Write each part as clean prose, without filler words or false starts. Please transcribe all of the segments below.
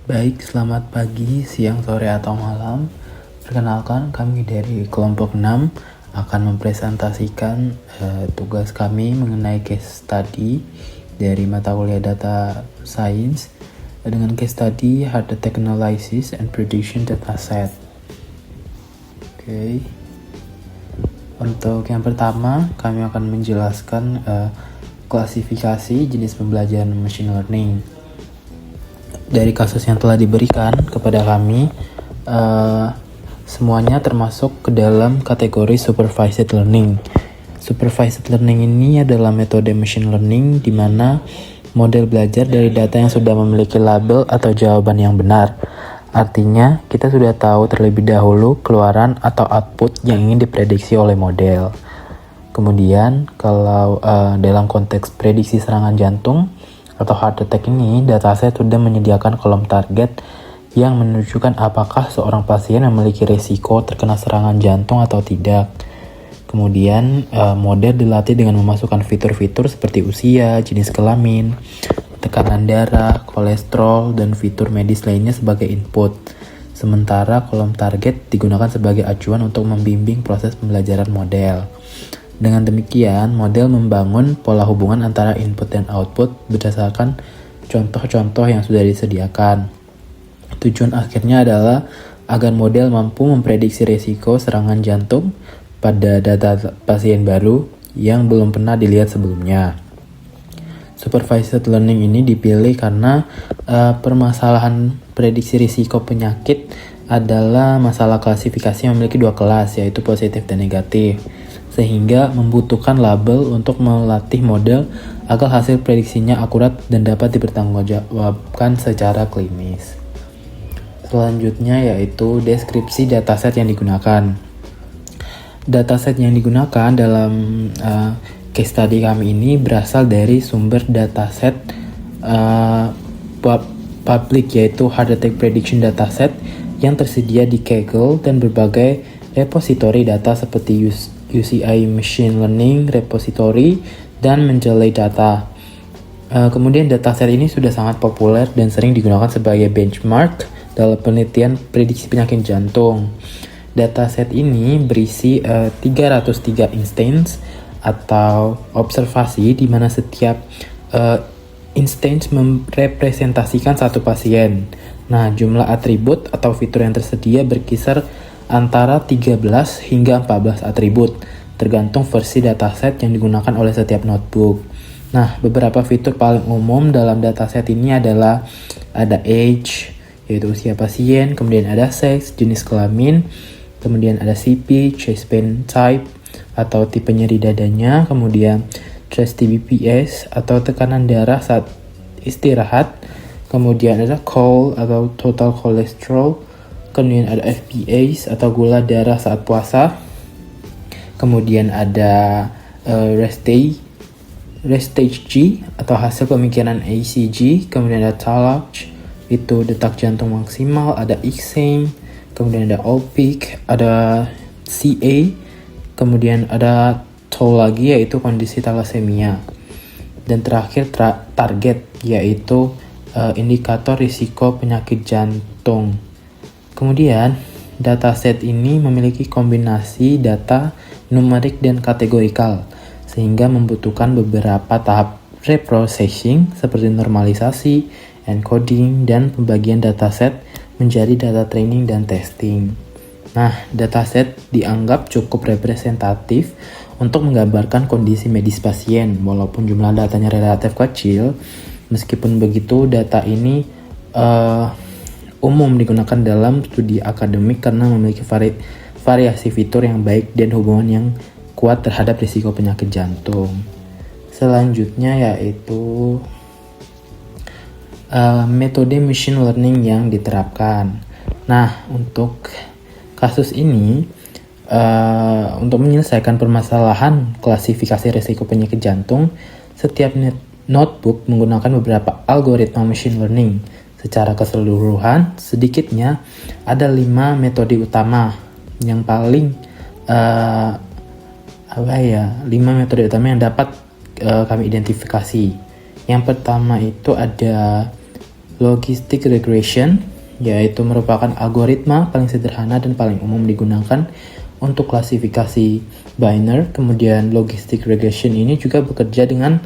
Baik, selamat pagi, siang, sore, atau malam. Perkenalkan, kami dari kelompok 6 akan mempresentasikan tugas kami mengenai case study dari mata kuliah Data Science dengan case study Hard Attack Analysis and Prediction Dataset. Oke. Untuk yang pertama, kami akan menjelaskan klasifikasi jenis pembelajaran machine learning. Dari kasus yang telah diberikan kepada kami, semuanya termasuk ke dalam kategori supervised learning. Supervised learning ini adalah metode machine learning di mana model belajar dari data yang sudah memiliki label atau jawaban yang benar. Artinya, kita sudah tahu terlebih dahulu keluaran atau output yang ingin diprediksi oleh model. Kemudian, kalau dalam konteks prediksi serangan jantung atau heart attack ini, dataset sudah menyediakan kolom target yang menunjukkan apakah seorang pasien memiliki risiko terkena serangan jantung atau tidak. Kemudian, model dilatih dengan memasukkan fitur-fitur seperti usia, jenis kelamin, tekanan darah, kolesterol, dan fitur medis lainnya sebagai input. Sementara kolom target digunakan sebagai acuan untuk membimbing proses pembelajaran model. Dengan demikian, model membangun pola hubungan antara input dan output berdasarkan contoh-contoh yang sudah disediakan. Tujuan akhirnya adalah agar model mampu memprediksi risiko serangan jantung pada data pasien baru yang belum pernah dilihat sebelumnya. Supervised learning ini dipilih karena permasalahan prediksi risiko penyakit adalah masalah klasifikasi yang memiliki dua kelas, yaitu positif dan negatif, sehingga membutuhkan label untuk melatih model agar hasil prediksinya akurat dan dapat dipertanggungjawabkan secara klinis. Selanjutnya yaitu deskripsi dataset yang digunakan. Dataset yang digunakan dalam case study kami ini berasal dari sumber dataset public, yaitu Heart Attack Prediction Dataset yang tersedia di Kaggle dan berbagai repositori data seperti UCI Machine Learning Repository dan Mendeley Data. Kemudian dataset ini sudah sangat populer dan sering digunakan sebagai benchmark dalam penelitian prediksi penyakit jantung. Dataset ini berisi 303 instance atau observasi di mana setiap instance merepresentasikan satu pasien. Nah, jumlah atribut atau fitur yang tersedia berkisar antara 13 hingga 14 atribut, tergantung versi dataset yang digunakan oleh setiap notebook. Nah, beberapa fitur paling umum dalam dataset ini adalah ada age, yaitu usia pasien, kemudian ada sex, jenis kelamin, kemudian ada CP, chest pain type, atau tipe nyeri dadanya, kemudian chest TBPS, atau tekanan darah saat istirahat, kemudian ada COL atau total cholesterol, kemudian ada FPAs atau gula darah saat puasa, kemudian ada rest stage G atau hasil pemikiran ACG, kemudian ada TALAC, itu detak jantung maksimal, ada exam, kemudian ada all-peak, ada CA, kemudian ada TOL lagi, yaitu kondisi thalassemia, dan terakhir target, yaitu indikator risiko penyakit jantung. Kemudian dataset ini memiliki kombinasi data numerik dan kategorikal, sehingga membutuhkan beberapa tahap reprocessing seperti normalisasi, encoding, dan pembagian dataset menjadi data training dan testing. Nah, dataset dianggap cukup representatif untuk menggambarkan kondisi medis pasien, walaupun jumlah datanya relatif kecil. Meskipun begitu, data ini umum digunakan dalam studi akademik karena memiliki variasi fitur yang baik dan hubungan yang kuat terhadap risiko penyakit jantung. Selanjutnya yaitu metode machine learning yang diterapkan. Nah, untuk kasus ini, untuk menyelesaikan permasalahan klasifikasi risiko penyakit jantung, setiap notebook menggunakan beberapa algoritma machine learning. Secara keseluruhan, sedikitnya ada 5 metode utama yang paling 5 metode utama yang dapat kami identifikasi. Yang pertama itu ada Logistic regression, yaitu merupakan algoritma paling sederhana dan paling umum digunakan untuk klasifikasi binary. Kemudian logistic regression ini juga bekerja dengan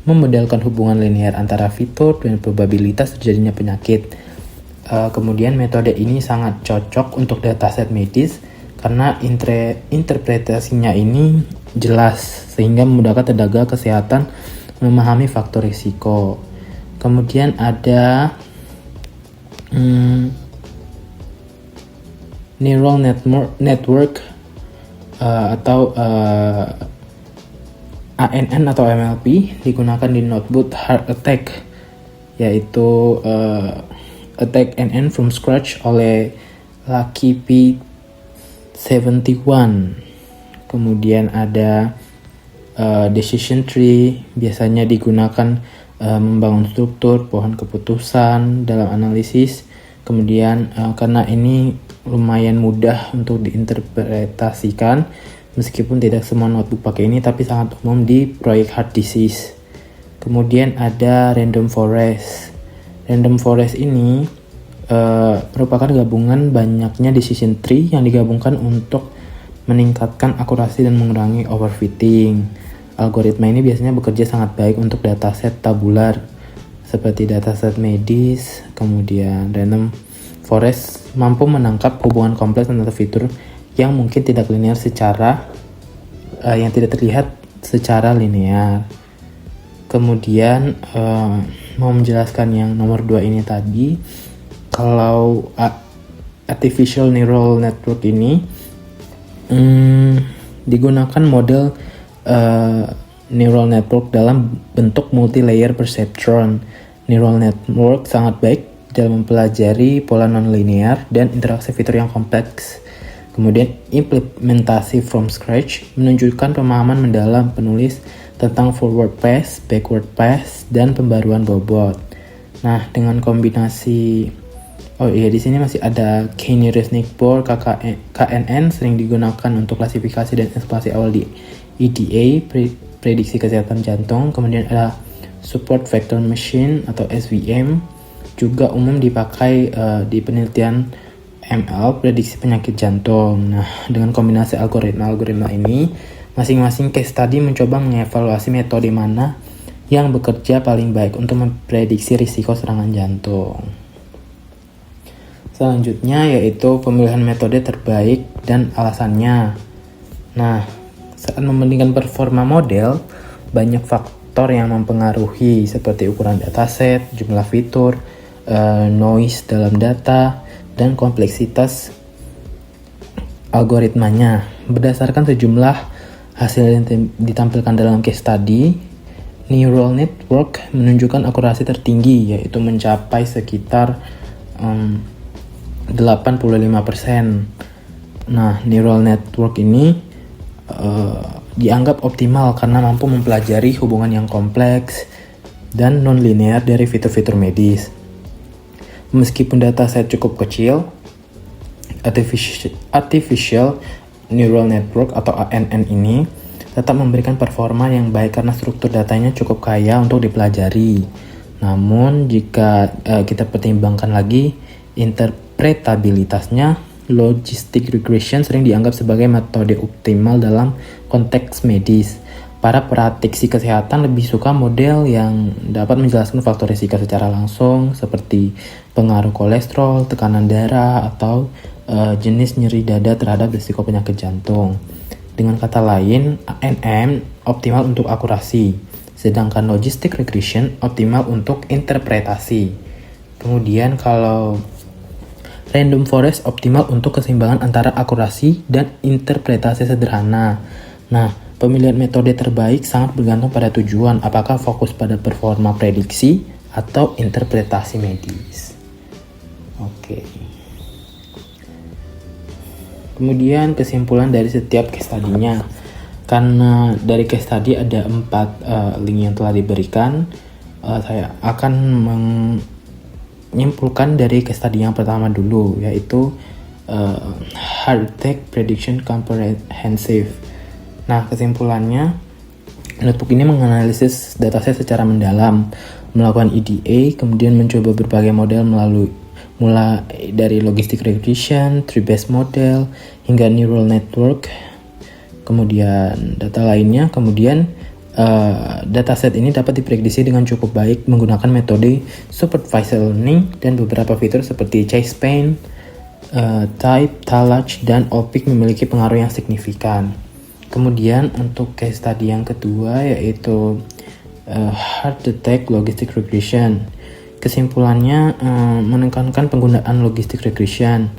memodelkan hubungan linear antara fitur dan probabilitas terjadinya penyakit. Kemudian metode ini sangat cocok untuk dataset medis karena interpretasinya ini jelas sehingga memudahkan tenaga kesehatan memahami faktor risiko. Kemudian ada neural network atau ANN atau MLP digunakan di notebook heart attack, yaitu attack NN from scratch oleh Lucky P71. Kemudian ada decision tree, biasanya digunakan membangun struktur pohon keputusan dalam analisis. Kemudian karena ini lumayan mudah untuk diinterpretasikan, meskipun tidak semua notebook pakai ini, tapi sangat umum di proyek heart disease. Kemudian ada random forest. Random forest ini merupakan gabungan banyaknya decision tree yang digabungkan untuk meningkatkan akurasi dan mengurangi overfitting. Algoritma ini biasanya bekerja sangat baik untuk dataset tabular seperti dataset medis. Kemudian random forest mampu menangkap hubungan kompleks antara fitur yang mungkin tidak linear yang tidak terlihat secara linear. Kemudian mau menjelaskan yang nomor 2 ini tadi, kalau artificial neural network ini digunakan model neural network dalam bentuk multi-layer perceptron. Neural network sangat baik dalam mempelajari pola non-linear dan interaksi fitur yang kompleks. Kemudian implementasi from scratch menunjukkan pemahaman mendalam penulis tentang forward pass, backward pass, dan pembaruan bobot. Nah, dengan kombinasi di sini masih ada K-Neurasthenic Board KNN sering digunakan untuk klasifikasi dan eksplorasi awal di EDA, prediksi kesehatan jantung. Kemudian ada Support Vector Machine atau SVM, juga umum dipakai di penelitian ML, prediksi penyakit jantung. Nah, dengan kombinasi algoritma ini, masing-masing case study mencoba mengevaluasi metode mana yang bekerja paling baik untuk memprediksi risiko serangan jantung. Selanjutnya yaitu pemilihan metode terbaik dan alasannya. Nah, saat membandingkan performa model, banyak faktor yang mempengaruhi seperti ukuran dataset, jumlah fitur, noise dalam data, dan kompleksitas algoritmanya. Berdasarkan sejumlah hasil yang ditampilkan dalam case study, neural network menunjukkan akurasi tertinggi, yaitu mencapai sekitar 85%. Nah, neural network ini dianggap optimal karena mampu mempelajari hubungan yang kompleks dan non-linear dari fitur-fitur medis. Meskipun dataset cukup kecil, artificial neural network atau ANN ini tetap memberikan performa yang baik karena struktur datanya cukup kaya untuk dipelajari. Namun jika kita pertimbangkan lagi interpretabilitasnya, logistic regression sering dianggap sebagai metode optimal dalam konteks medis. Para praktisi kesehatan lebih suka model yang dapat menjelaskan faktor risiko secara langsung seperti pengaruh kolesterol, tekanan darah, atau jenis nyeri dada terhadap risiko penyakit jantung. Dengan kata lain, ANN optimal untuk akurasi, sedangkan logistic regression optimal untuk interpretasi. Kemudian kalau random forest optimal untuk keseimbangan antara akurasi dan interpretasi sederhana. Nah, pemilihan metode terbaik sangat bergantung pada tujuan, apakah fokus pada performa prediksi atau interpretasi medis. Oke. Kemudian kesimpulan dari setiap case study-nya. Karena dari case study ada 4 link yang telah diberikan, saya akan menyimpulkan dari case study yang pertama dulu, yaitu Heart Attack Prediction Comprehensive. Nah, kesimpulannya, notebook ini menganalisis dataset secara mendalam, melakukan EDA, kemudian mencoba berbagai model mulai dari logistic regression, tree-based model, hingga neural network, kemudian data lainnya. Kemudian dataset ini dapat diprediksi dengan cukup baik menggunakan metode supervised learning, dan beberapa fitur seperti Chase-Span, type, talach, dan OPIC memiliki pengaruh yang signifikan. Kemudian untuk case study yang kedua yaitu Heart Detect Logistic Regression. Kesimpulannya menekankan penggunaan logistic regression,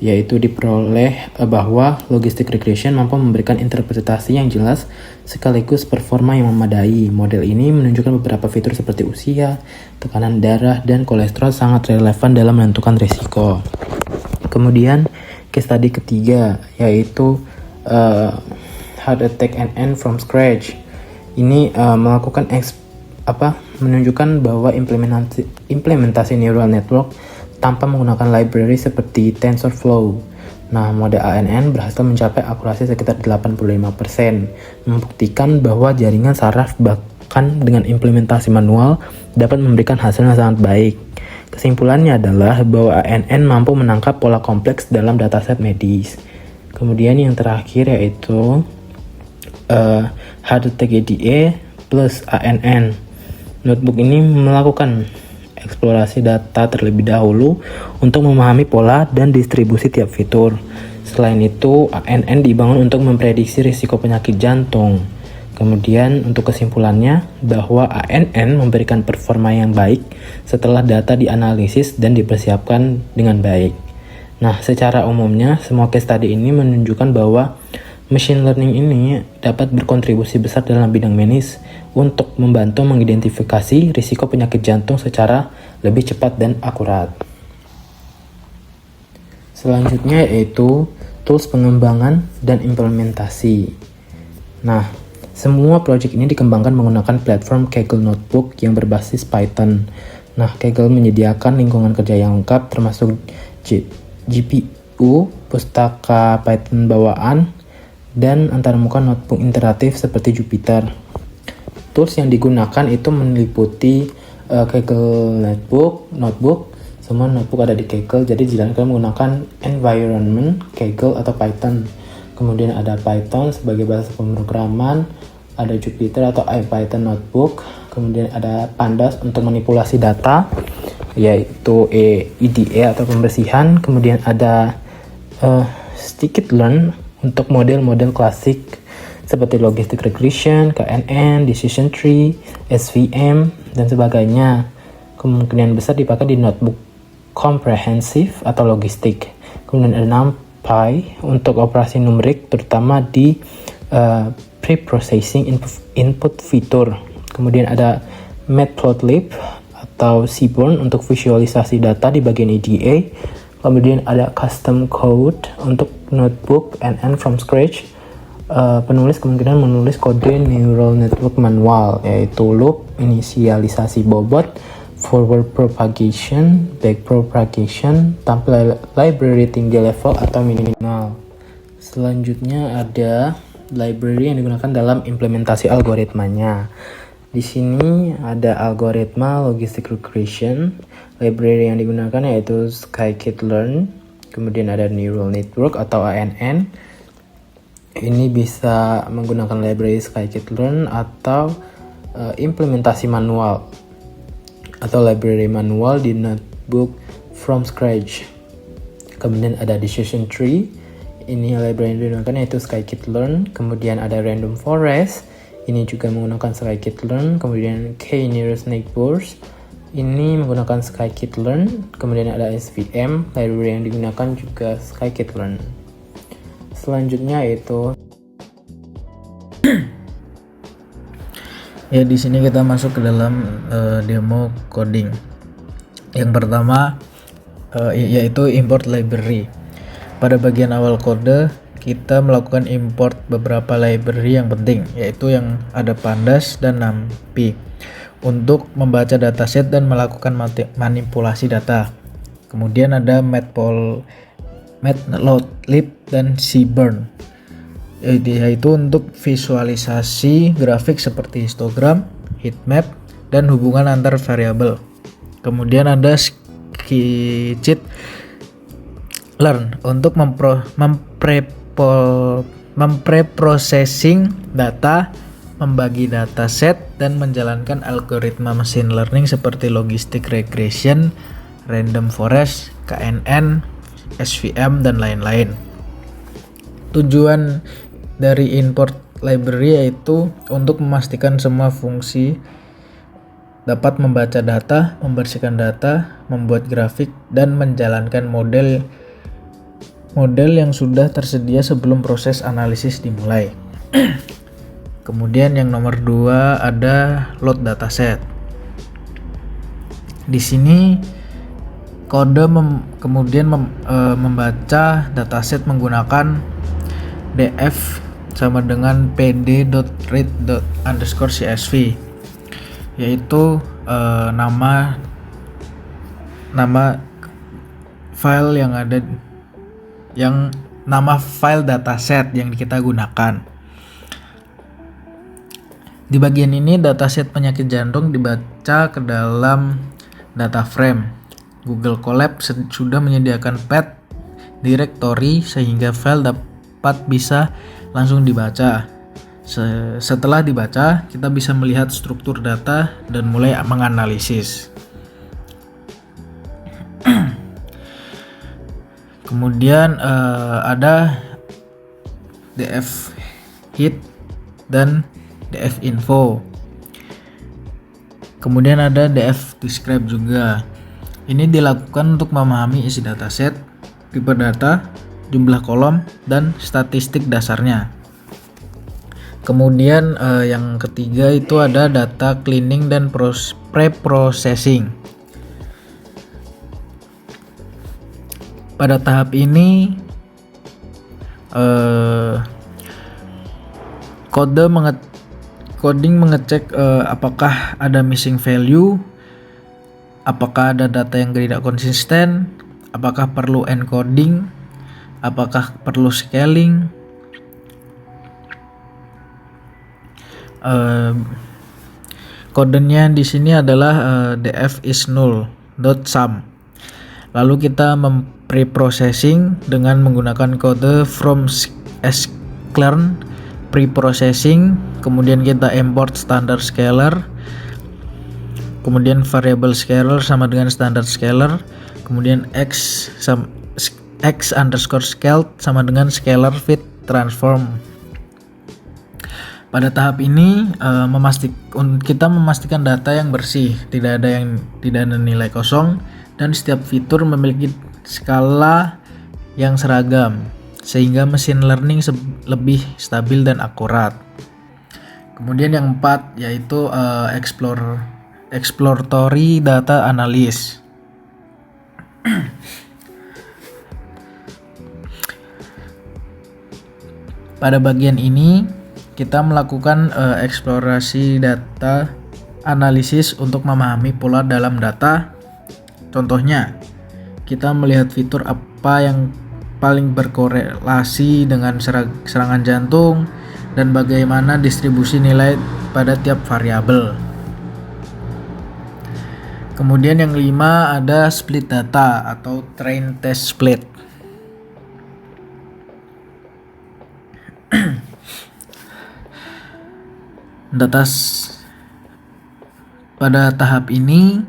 yaitu diperoleh bahwa logistic regression mampu memberikan interpretasi yang jelas sekaligus performa yang memadai. Model ini menunjukkan beberapa fitur seperti usia, tekanan darah, dan kolesterol sangat relevan dalam menentukan risiko. Kemudian case study ketiga yaitu How to Take an N from Scratch. Ini menunjukkan bahwa implementasi neural network tanpa menggunakan library seperti TensorFlow. Nah, model ANN berhasil mencapai akurasi sekitar 85%, membuktikan bahwa jaringan saraf bahkan dengan implementasi manual dapat memberikan hasil yang sangat baik. Kesimpulannya adalah bahwa ANN mampu menangkap pola kompleks dalam dataset medis. Kemudian yang terakhir yaitu HDTGDE plus ANN. Notebook ini melakukan eksplorasi data terlebih dahulu untuk memahami pola dan distribusi tiap fitur. Selain itu, ANN dibangun untuk memprediksi risiko penyakit jantung. Kemudian untuk kesimpulannya bahwa ANN memberikan performa yang baik setelah data dianalisis dan dipersiapkan dengan baik. Nah, secara umumnya semua case study ini menunjukkan bahwa machine learning ini dapat berkontribusi besar dalam bidang medis untuk membantu mengidentifikasi risiko penyakit jantung secara lebih cepat dan akurat. Selanjutnya yaitu tools pengembangan dan implementasi. Nah, semua project ini dikembangkan menggunakan platform Kaggle Notebook yang berbasis Python. Nah, Kaggle menyediakan lingkungan kerja yang lengkap termasuk GPU, pustaka Python bawaan, dan antarmuka notebook interaktif seperti Jupyter. Tools yang digunakan itu meliputi Kaggle Notebook. Semua notebook ada di Kaggle, jadi dijalankan menggunakan environment Kaggle atau Python. Kemudian ada Python sebagai bahasa pemrograman, ada Jupyter atau IPython Notebook, kemudian ada Pandas untuk manipulasi data, yaitu EDA atau pembersihan, kemudian ada Scikit-learn untuk model-model klasik seperti logistic regression, KNN, decision tree, SVM, dan sebagainya. Kemungkinan besar dipakai di notebook komprehensif atau logistik. Kemudian ada NumPy untuk operasi numerik, terutama di pre-processing input fitur. Kemudian ada Matplotlib atau Seaborn untuk visualisasi data di bagian EDA. Kemudian ada custom code untuk notebook NN from scratch. Penulis kemungkinan menulis kode neural network manual, yaitu loop, inisialisasi bobot, forward propagation, back propagation, tanpa library tinggi level atau minimal. Selanjutnya ada library yang digunakan dalam implementasi algoritmanya. Di sini ada algoritma logistic regression. Library yang digunakan yaitu Scikit-learn. Kemudian ada neural network atau ANN. Ini bisa menggunakan library Scikit-learn atau implementasi manual atau library manual di notebook from scratch. Kemudian ada decision tree. Ini library yang digunakan yaitu Scikit-learn. Kemudian ada random forest. Ini juga menggunakan Scikit-learn. Kemudian K-nearest neighbors. Ini menggunakan Scikit-learn. Kemudian ada SVM. Library yang digunakan juga Scikit-learn. Selanjutnya yaitu ya, di sini kita masuk ke dalam demo coding. Yang pertama yaitu import library. Pada bagian awal kode, kita melakukan import beberapa library yang penting, yaitu yang ada Pandas dan NumPy untuk membaca dataset dan melakukan manipulasi data. Kemudian ada Matplotlib dan Seaborn, yaitu untuk visualisasi grafik seperti histogram, heatmap, dan hubungan antar variabel. Kemudian ada scikit-learn untuk mempreprocessing data, membagi dataset, dan menjalankan algoritma machine learning seperti logistic regression, random forest, KNN, SVM, dan lain-lain. Tujuan dari import library yaitu untuk memastikan semua fungsi dapat membaca data, membersihkan data, membuat grafik, dan menjalankan model yang sudah tersedia sebelum proses analisis dimulai. Kemudian yang nomor 2 ada load dataset. Di sini kode kemudian membaca dataset menggunakan df sama dengan pd.read_csv, yaitu nama file nama file dataset yang kita gunakan. Di bagian ini dataset penyakit jantung dibaca ke dalam data frame. Google Colab sudah menyediakan path directory sehingga file dapat bisa langsung dibaca. Setelah dibaca, kita bisa melihat struktur data dan mulai menganalisis. Kemudian ada df hit dan df info. Kemudian ada df describe juga. Ini dilakukan untuk memahami isi dataset, tipe data, jumlah kolom, dan statistik dasarnya. Kemudian yang ketiga itu ada data cleaning dan pre-processing. Pada tahap ini coding mengecek apakah ada missing value, apakah ada data yang tidak konsisten, apakah perlu encoding, apakah perlu scaling. Kodenya di sini adalah df is null.sum. Lalu kita pre-processing dengan menggunakan kode from sklearn pre-processing, kemudian kita import standard scalar, kemudian variable scalar sama dengan standard scalar, kemudian x underscore scaled sama dengan scalar fit transform. Pada tahap ini kita memastikan data yang bersih, tidak ada nilai kosong, dan setiap fitur memiliki skala yang seragam sehingga machine learning lebih stabil dan akurat. Kemudian yang 4 yaitu exploratory data analysis. Pada bagian ini kita melakukan eksplorasi data analisis untuk memahami pola dalam data. Contohnya, kita melihat fitur apa yang paling berkorelasi dengan serangan jantung dan bagaimana distribusi nilai pada tiap variabel. Kemudian yang 5 ada split data atau train test split. Pada tahap ini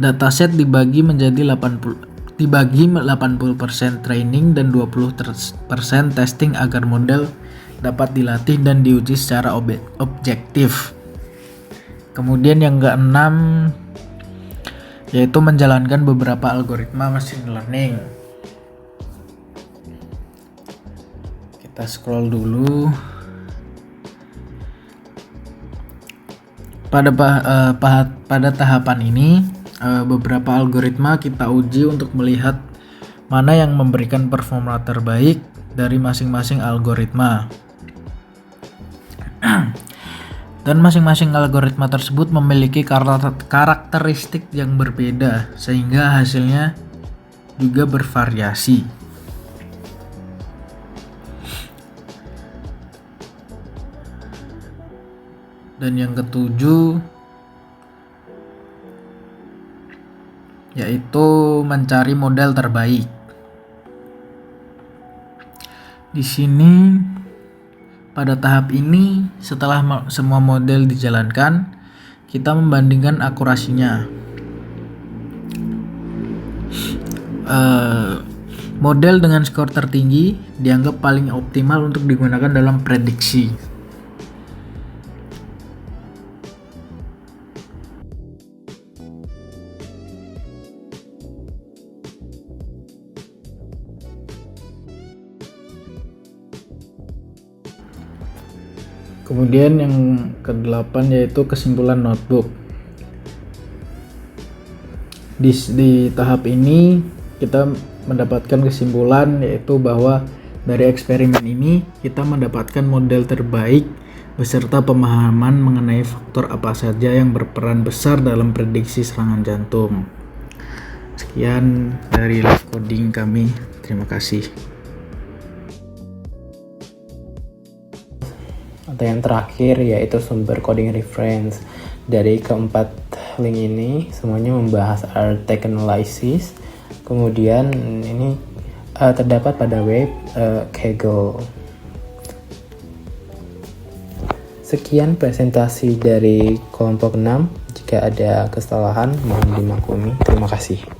dataset dibagi 80% training dan 20% testing agar model dapat dilatih dan diuji secara objektif. Kemudian yang ke-6 yaitu menjalankan beberapa algoritma machine learning. Kita scroll dulu. Pada tahapan ini beberapa algoritma kita uji untuk melihat mana yang memberikan performa terbaik dari masing-masing algoritma. Dan masing-masing algoritma tersebut memiliki karakteristik yang berbeda sehingga hasilnya juga bervariasi. Dan yang ketujuh yaitu mencari model terbaik. Di sini pada tahap ini setelah semua model dijalankan, kita membandingkan akurasinya. Model dengan skor tertinggi dianggap paling optimal untuk digunakan dalam prediksi. Kemudian yang ke-8 yaitu kesimpulan notebook. Di tahap ini kita mendapatkan kesimpulan yaitu bahwa dari eksperimen ini kita mendapatkan model terbaik beserta pemahaman mengenai faktor apa saja yang berperan besar dalam prediksi serangan jantung. Sekian dari live coding kami. Terima kasih. Atau yang terakhir yaitu sumber coding reference. Dari keempat link ini semuanya membahas R-Tech Analysis. Kemudian ini terdapat pada web Kaggle. Sekian presentasi dari kelompok 6. Jika ada kesalahan mohon dimaklumi. Terima kasih.